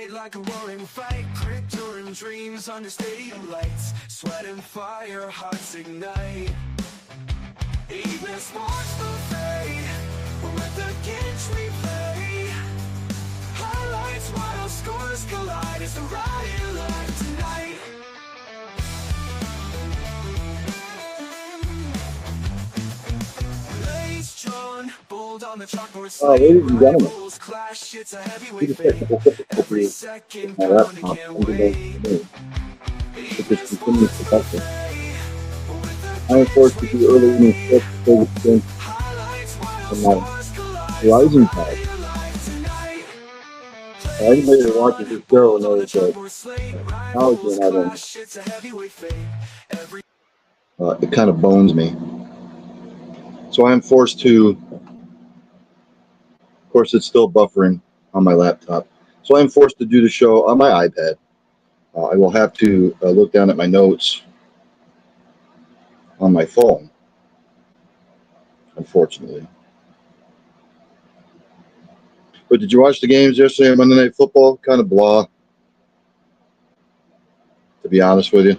fight like a roaring fight, during dreams under stadium lights, sweat and fire, hearts ignite. Evening sports buffet, with the Ginch replay. Highlights while scores collide, it's the riot live tonight. Blades drawn, bold on the chalkboard slate. Ladies and gentlemen, Rivals clash, it's a heavyweight fight. Every second counting, can't wait. this continuous production. I am forced to do early evening sports before the Ginch and my rising tide. Anybody that watches this show knows that technology and all it kind of bones me. So I am forced to, of course it's still buffering on my laptop, so I am forced to do the show on my iPad. I will have to look down at my notes on my phone, unfortunately. But did you watch the games yesterday on Monday Night Football? Kind of blah, to be honest with you.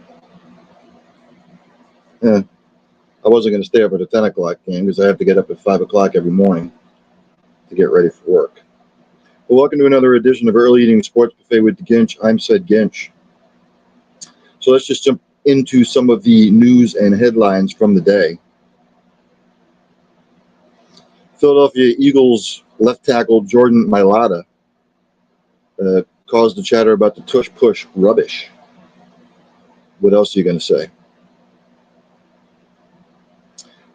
I wasn't going to stay up at the 10 o'clock game because I have to get up at 5 o'clock every morning to get ready for work. Well, welcome to another edition of Early Eating Sports Buffet with the Ginch. I'm said Ginch. So let's just jump into some of the news and headlines from the day. Philadelphia Eagles left tackle Jordan Mailata caused the chatter about the tush-push rubbish. What else are you going to say?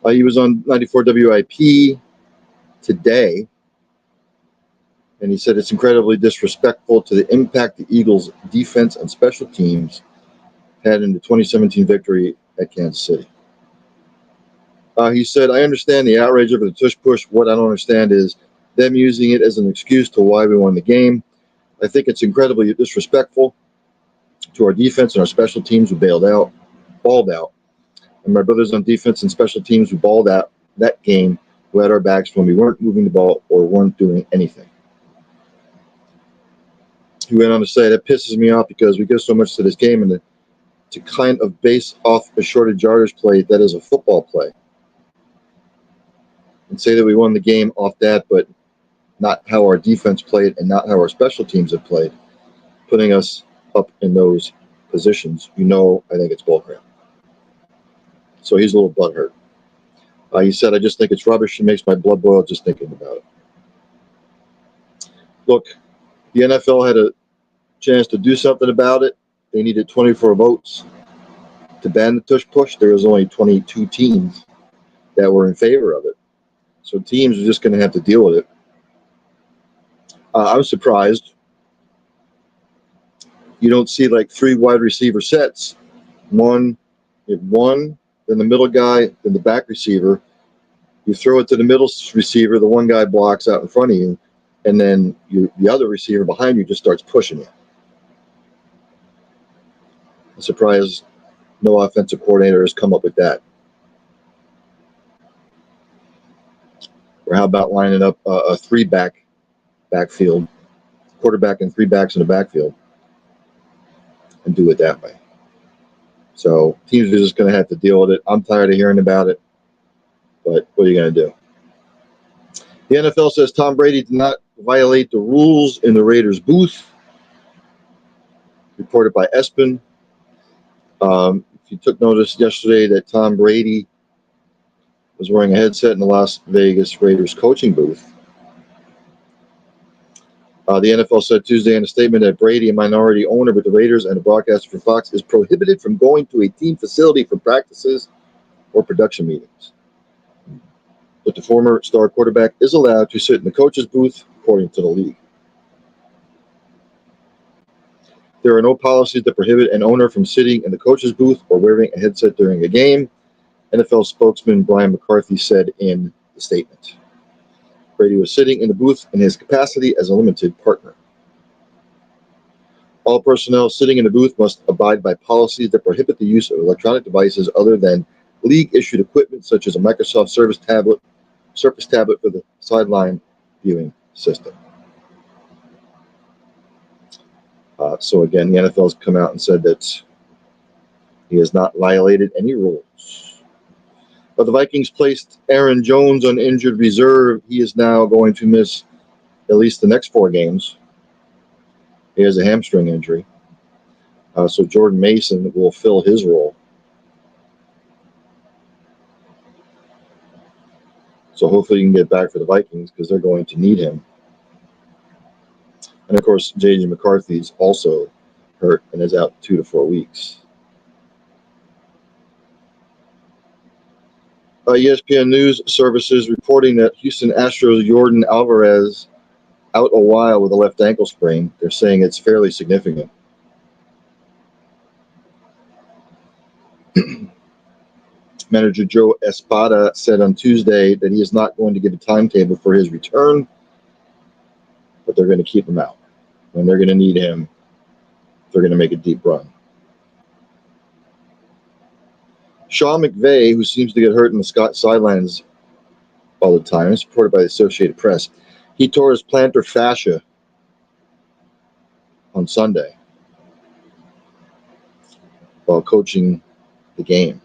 He was on 94 WIP today, and he said it's incredibly disrespectful to the impact the Eagles' defense and special teams had in the 2017 victory at Kansas City. He said, I understand the outrage over the tush-push. What I don't understand is them using it as an excuse to why we won the game. I think it's incredibly disrespectful to our defense and our special teams who balled out. And my brothers on defense and special teams who balled out that game, who had our backs when we weren't moving the ball or weren't doing anything. He went on to say, that pisses me off because we give so much to this game, and to kind of base off a shorted yardage play that is a football play. And say that we won the game off that, but not how our defense played and not how our special teams have played, putting us up in those positions. I think it's bullcrap. So he's a little butthurt. He said, I just think it's rubbish. It makes my blood boil just thinking about it. Look, the NFL had a chance to do something about it. They needed 24 votes to ban the tush-push. There was only 22 teams that were in favor of it. So teams are just going to have to deal with it. I was surprised. You don't see like 3 wide receiver sets. One, then the middle guy, then the back receiver. You throw it to the middle receiver, the one guy blocks out in front of you, and then the other receiver behind you just starts pushing you. I'm surprised no offensive coordinator has come up with that. Or how about lining up a 3-back backfield, quarterback and 3 backs in the backfield, and do it that way. So teams are just going to have to deal with it. I'm tired of hearing about it, but what are you going to do? The NFL says Tom Brady did not violate the rules in the Raiders booth. Reported by ESPN. If you took notice yesterday that Tom Brady was wearing a headset in the Las Vegas Raiders coaching booth. The NFL said Tuesday in a statement that Brady, a minority owner with the Raiders and a broadcaster for Fox, is prohibited from going to a team facility for practices or production meetings. But the former star quarterback is allowed to sit in the coach's booth, according to the league. There are no policies that prohibit an owner from sitting in the coach's booth or wearing a headset during a game, NFL spokesman Brian McCarthy said in the statement. Brady was sitting in the booth in his capacity as a limited partner. All personnel sitting in the booth must abide by policies that prohibit the use of electronic devices other than league-issued equipment such as a Microsoft Surface tablet for the sideline viewing system. So again, the NFL has come out and said that he has not violated any rules. But the Vikings placed Aaron Jones on injured reserve. He is now going to miss at least the next 4 games. He has a hamstring injury. So Jordan Mason will fill his role. So hopefully he can get back for the Vikings because they're going to need him. And of course, J.J. McCarthy's also hurt and is out 2 to 4 weeks. ESPN News Services reporting that Houston Astros' Jordan Alvarez out a while with a left ankle sprain. They're saying it's fairly significant. Manager Joe Espada said on Tuesday that he is not going to give a timetable for his return, but they're going to keep him out. When they're going to need him, they're going to make a deep run. Sean McVay, who seems to get hurt in the sidelines all the time, is reported by the Associated Press. He tore his plantar fascia on Sunday while coaching the game.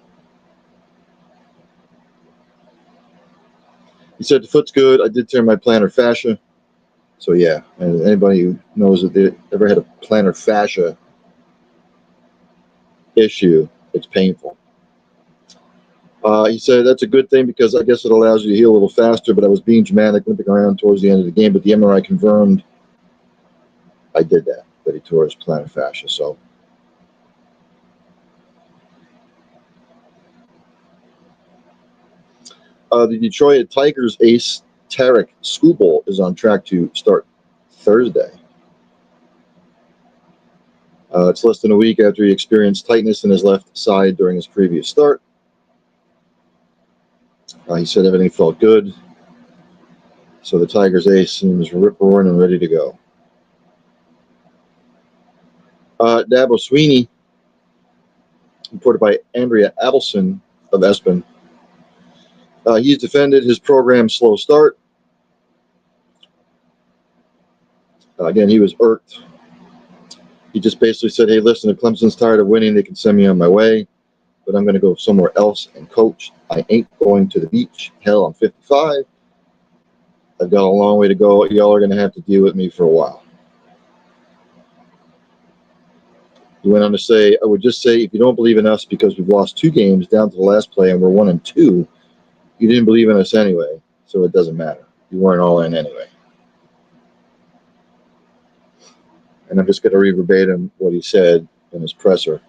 He said, the foot's good. I did tear my plantar fascia. So, yeah, and anybody who knows that they ever had a plantar fascia issue, it's painful. He said, that's a good thing because I guess it allows you to heal a little faster, but I was being dramatic, limping around towards the end of the game, but the MRI confirmed I did that he tore his plantar fascia. So, the Detroit Tigers ace Tarek Skubal is on track to start Thursday. It's less than a week after he experienced tightness in his left side during his previous start. He said everything felt good. So the Tigers ace seems rip-roaring and ready to go. Dabo Sweeney, reported by Andrea Adelson of ESPN. He's defended his program's slow start. Again, he was irked. He just basically said, hey, listen, if Clemson's tired of winning, they can send me on my way, but I'm going to go somewhere else and coach. I ain't going to the beach. Hell, I'm 55. I've got a long way to go. Y'all are going to have to deal with me for a while. He went on to say, I would just say, if you don't believe in us because we've lost 2 games down to the last play and we're 1-2, you didn't believe in us anyway, so it doesn't matter. You weren't all in anyway. And I'm just going to read verbatim what he said in his presser.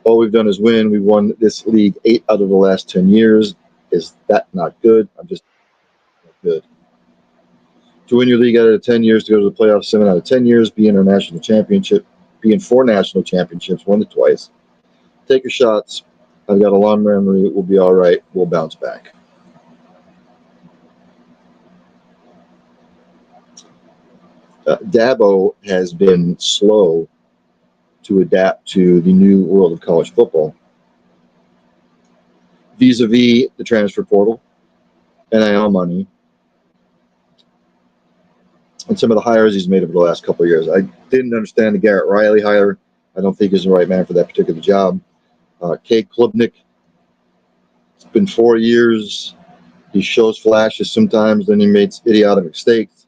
All we've done is win. We've won this league 8 out of the last 10 years. Is that not good? I'm just not good. To win your league out of 10 years, to go to the playoffs 7 out of 10 years, be in a national championship, be in 4 national championships, won it twice. Take your shots. I've got a long memory. We'll be all right. We'll bounce back. Dabo has been slow to adapt to the new world of college football vis-a-vis the transfer portal, NIL money, and some of the hires he's made over the last couple of years. I didn't understand the Garrett Riley hire. I don't think he's the right man for that particular job. Kate Klubnik, it's been 4 years. He shows flashes sometimes, then he makes idiotic mistakes.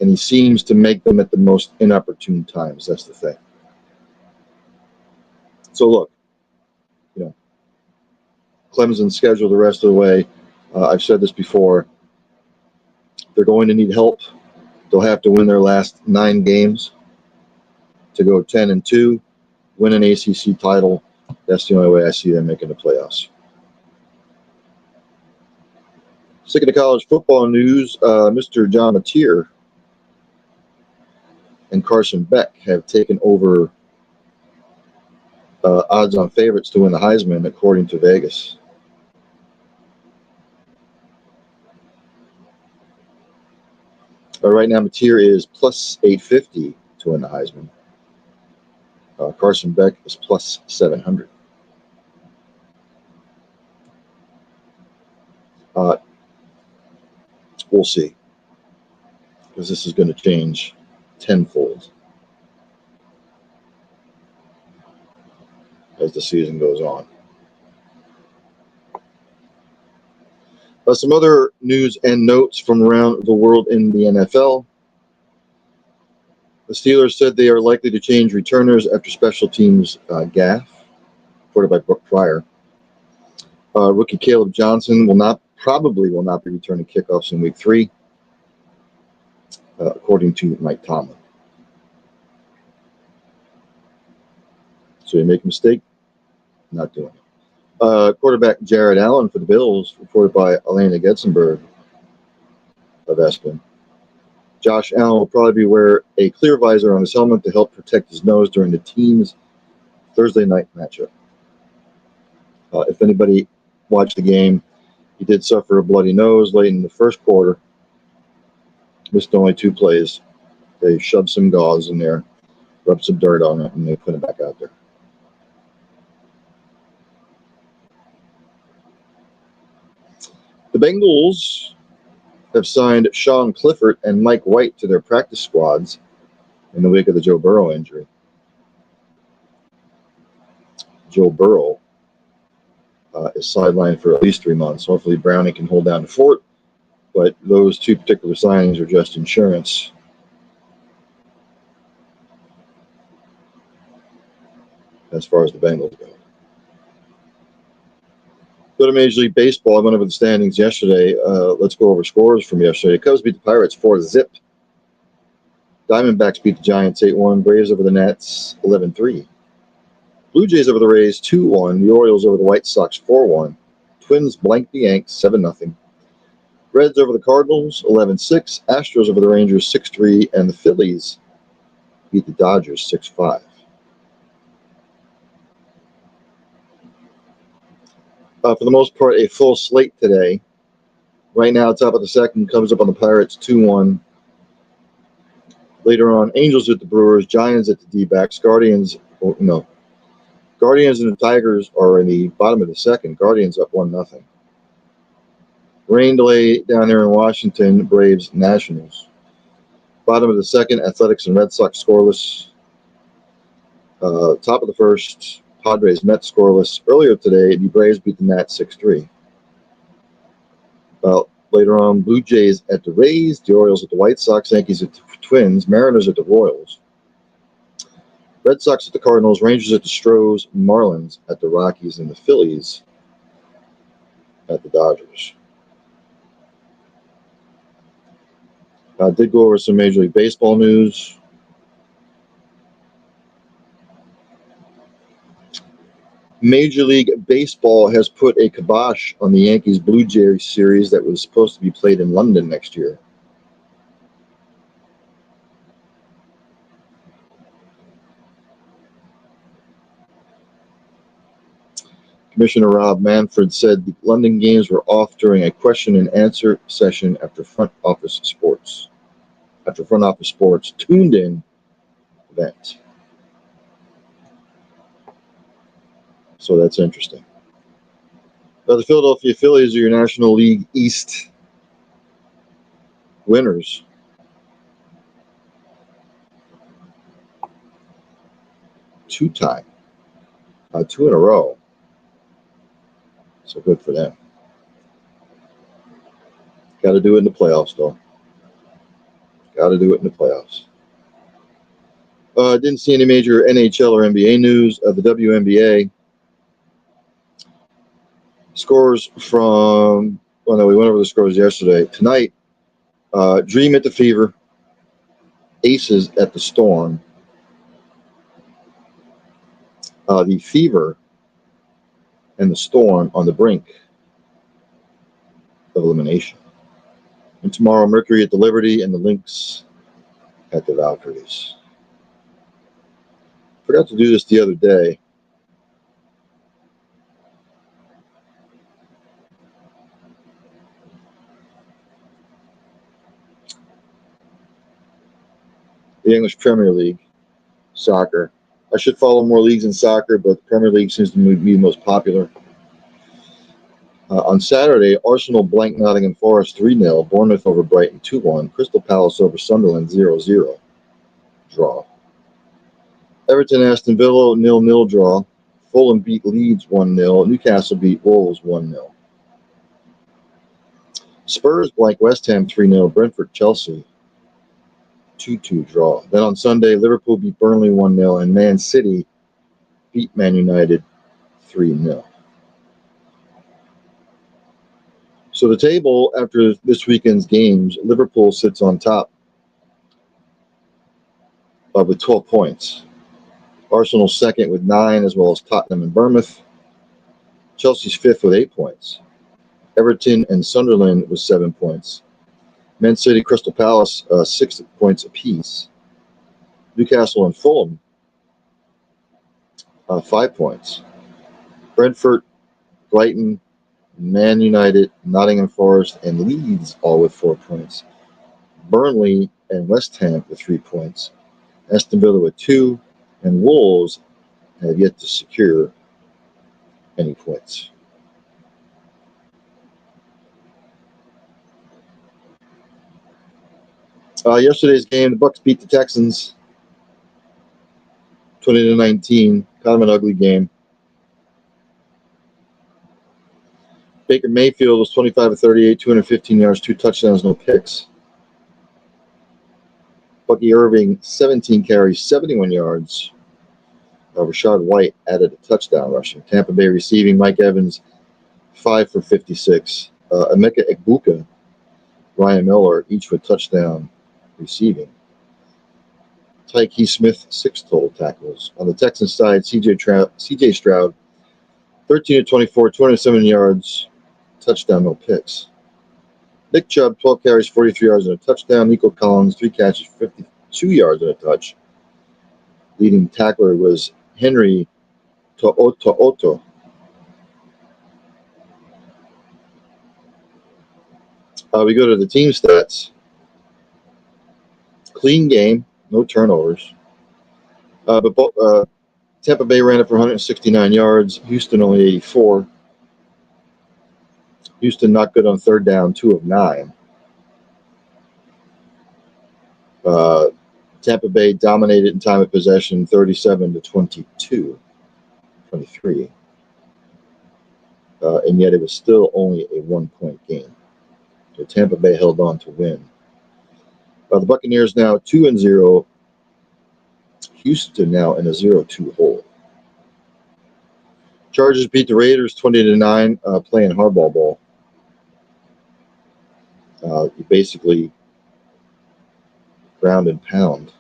And he seems to make them at the most inopportune times. That's the thing. So look, Clemson's schedule the rest of the way. I've said this before. They're going to need help. They'll have to win their last 9 games to go 10-2, win an ACC title. That's the only way I see them making the playoffs. Sticking to college football news, Mr. John Mateer and Carson Beck have taken over odds-on favorites to win the Heisman, according to Vegas. Right now, Mateer is plus 850 to win the Heisman. Carson Beck is plus 700. We'll see. because this is going to change tenfold as the season goes on. Some other news and notes from around the world in the NFL. The Steelers said they are likely to change returners after special teams gaffe, reported by Brooke Pryor. Rookie Caleb Johnson probably will not be returning kickoffs in Week 3, according to Mike Tomlin. So you make a mistake, not doing it. Quarterback Jared Allen for the Bills, reported by Elena Getzenberg of ESPN. Josh Allen will probably wear a clear visor on his helmet to help protect his nose during the team's Thursday night matchup. If anybody watched the game, he did suffer a bloody nose late in the first quarter. Missed only 2 plays. They shoved some gauze in there, rubbed some dirt on it, and they put it back out there. The Bengals have signed Sean Clifford and Mike White to their practice squads in the wake of the Joe Burrow injury. Joe Burrow is sidelined for at least 3 months. Hopefully Browning can hold down the fort, but those 2 particular signings are just insurance. As far as the Bengals go. Go to Major League Baseball. I went over the standings yesterday. Let's go over scores from yesterday. Cubs beat the Pirates 4-0. Diamondbacks beat the Giants 8-1. Braves over the Nats 11-3. Blue Jays over the Rays 2-1. The Orioles over the White Sox 4-1. Twins blanked the Yanks 7-0. Reds over the Cardinals 11-6. Astros over the Rangers 6-3. And the Phillies beat the Dodgers 6-5. For the most part, a full slate today. Right now, top of the second, comes up on the Pirates 2-1. Later on, Angels at the Brewers, Giants at the D-backs, Guardians and the Tigers are in the bottom of the second. Guardians up 1-0. Rain delay down there in Washington, Braves, Nationals. Bottom of the second, Athletics and Red Sox scoreless. Top of the first, Padres, Mets scoreless. Earlier today, the Braves beat the Nats 6-3. Later on, Blue Jays at the Rays, the Orioles at the White Sox, Yankees at the Twins, Mariners at the Royals, Red Sox at the Cardinals, Rangers at the Stros, Marlins at the Rockies, and the Phillies at the Dodgers. I did go over some Major League Baseball news. Major League Baseball has put a kibosh on the Yankees-Blue Jays series that was supposed to be played in London next year. Commissioner Rob Manfred said the London games were off during a question and answer session after Front Office Sports tuned in event. So that's interesting. The Philadelphia Phillies are your National League East winners. Two in a row. So good for them. Got to do it in the playoffs, though. Got to do it in the playoffs. Didn't see any major NHL or NBA news. The WNBA scores from, we went over the scores yesterday. Tonight, Dream at the Fever, Aces at the Storm. The Fever and the Storm on the brink of elimination. And tomorrow, Mercury at the Liberty and the Lynx at the Valkyries. Forgot to do this the other day. The English Premier League, soccer. I should follow more leagues in soccer, but the Premier League seems to be the most popular. On Saturday, Arsenal blanked Nottingham Forest 3-0, Bournemouth over Brighton 2-1, Crystal Palace over Sunderland 0-0 draw. Everton Aston Villa 0-0 draw. Fulham beat Leeds 1-0. Newcastle beat Wolves 1-0. Spurs blank West Ham 3-0. Brentford Chelsea 2-2 draw. Then on Sunday, Liverpool beat Burnley 1-0 and Man City beat Man United 3-0. So the table after this weekend's games, Liverpool sits on top with 12 points. Arsenal second with 9, as well as Tottenham and Bournemouth. Chelsea's fifth with 8 points. Everton and Sunderland with 7 points. Man City, Crystal Palace, 6 points apiece. Newcastle and Fulham, 5 points. Brentford, Brighton, Man United, Nottingham Forest, and Leeds all with 4 points. Burnley and West Ham with 3 points. Aston Villa with 2, and Wolves have yet to secure any points. Yesterday's game, the Bucks beat the Texans 20-19. Kind of an ugly game. Baker Mayfield was 25 of 38, 215 yards, 2 touchdowns, no picks. Bucky Irving, 17 carries, 71 yards. Rashad White added a touchdown rushing. Tampa Bay receiving, Mike Evans, 5 for 56. Emeka Egbuka, Ryan Miller, each with touchdown receiving. Tyke Smith, 6 total tackles. On the Texans side, C.J. Stroud, 13 of 24, 207 yards, touchdown, no picks. Nick Chubb, 12 carries, 43 yards, and a touchdown. Nico Collins, 3 catches, 52 yards, and a touch. Leading tackler was Henry To'oto'oto. We go to the team stats. Clean game, no turnovers. But Tampa Bay ran it for 169 yards. Houston only 84. Houston not good on third down, 2 of 9. Tampa Bay dominated in time of possession, 37-22, 23. And yet it was still only a 1-point game. So Tampa Bay held on to win. The Buccaneers now 2-0. Houston now in a 0-2 hole. Chargers beat the Raiders 20-9, playing hardball ball. You basically ground and pound.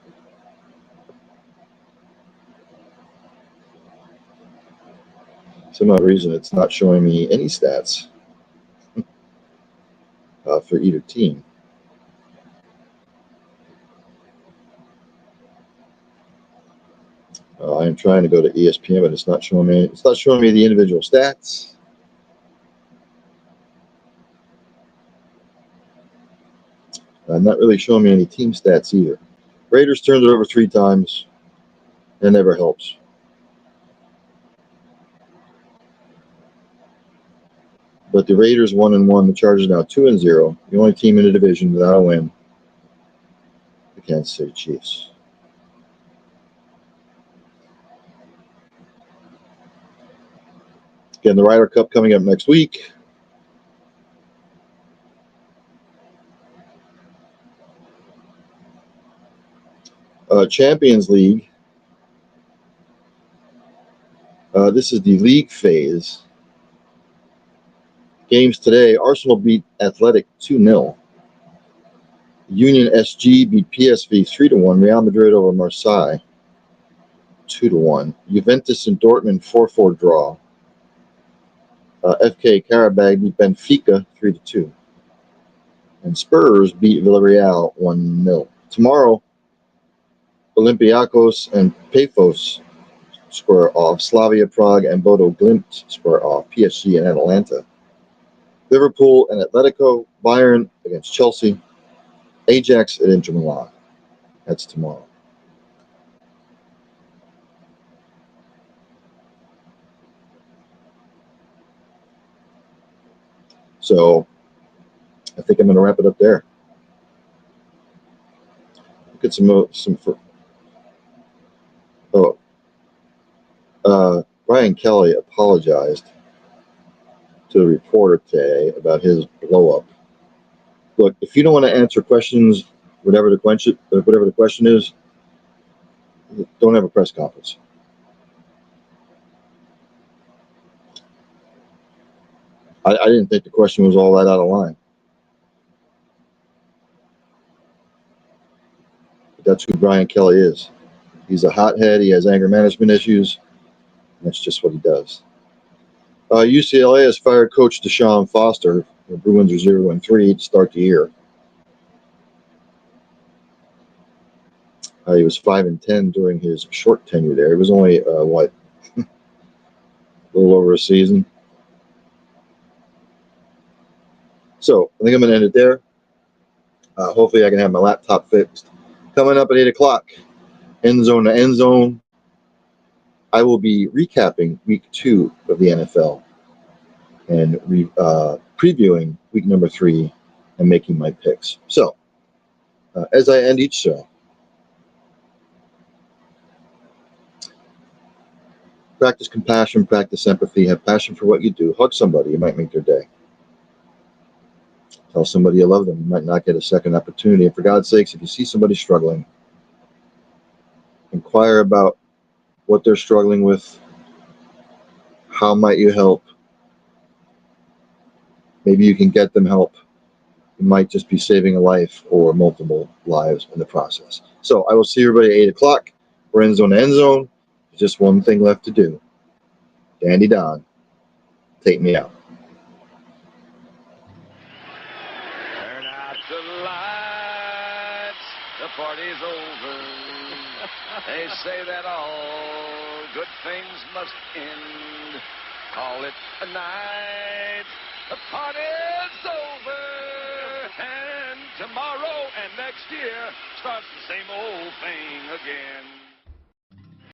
For some odd reason, it's not showing me any stats for either team. I am trying to go to ESPN, but it's not showing me. It's not showing me the individual stats. Not really showing me any team stats either. Raiders turned it over 3 times. That never helps. But the Raiders 1-1. The Chargers now 2-0. The only team in the division without a win. The Kansas City Chiefs. Again, the Ryder Cup coming up next week. Champions League. This is the league phase. Games today. Arsenal beat Athletic 2-0. Union SG beat PSV 3-1. Real Madrid over Marseille 2-1. Juventus and Dortmund 4-4 draw. FK Karabag beat Benfica 3-2. And Spurs beat Villarreal 1-0. Tomorrow, Olympiacos and Pafos square off. Slavia Prague and Bodo Glimt square off. PSG and Atalanta. Liverpool and Atletico. Bayern against Chelsea. Ajax at Inter Milan. That's tomorrow. So I think I'm going to wrap it up there. Look at Brian Kelly apologized to the reporter today about his blow up. Look, if you don't want to answer questions, whatever the question is, don't have a press conference. I didn't think the question was all that out of line. But that's who Brian Kelly is. He's a hothead. He has anger management issues. That's just what he does. UCLA has fired coach Deshaun Foster. The Bruins are 0-3 to start the year. He was 5-10 during his short tenure there. It was only a little over a season. So I think I'm going to end it there. Hopefully I can have my laptop fixed. Coming up at 8 o'clock, end zone to end zone. I will be recapping week 2 of the NFL and previewing week number 3 and making my picks. So as I end each show, practice compassion, practice empathy, have passion for what you do. Hug somebody, you might make their day. Tell somebody you love them, you might not get a second opportunity. And for God's sakes, if you see somebody struggling, inquire about what they're struggling with. How might you help? Maybe you can get them help. You might just be saving a life or multiple lives in the process. So I will see everybody at 8 o'clock. We're end zone to end zone. There's just one thing left to do. Dandy Don, take me out. Turn out the lights, the party's over. They say that all good things must end. Call it a night, the party's over. And tomorrow and next year starts the same old thing again.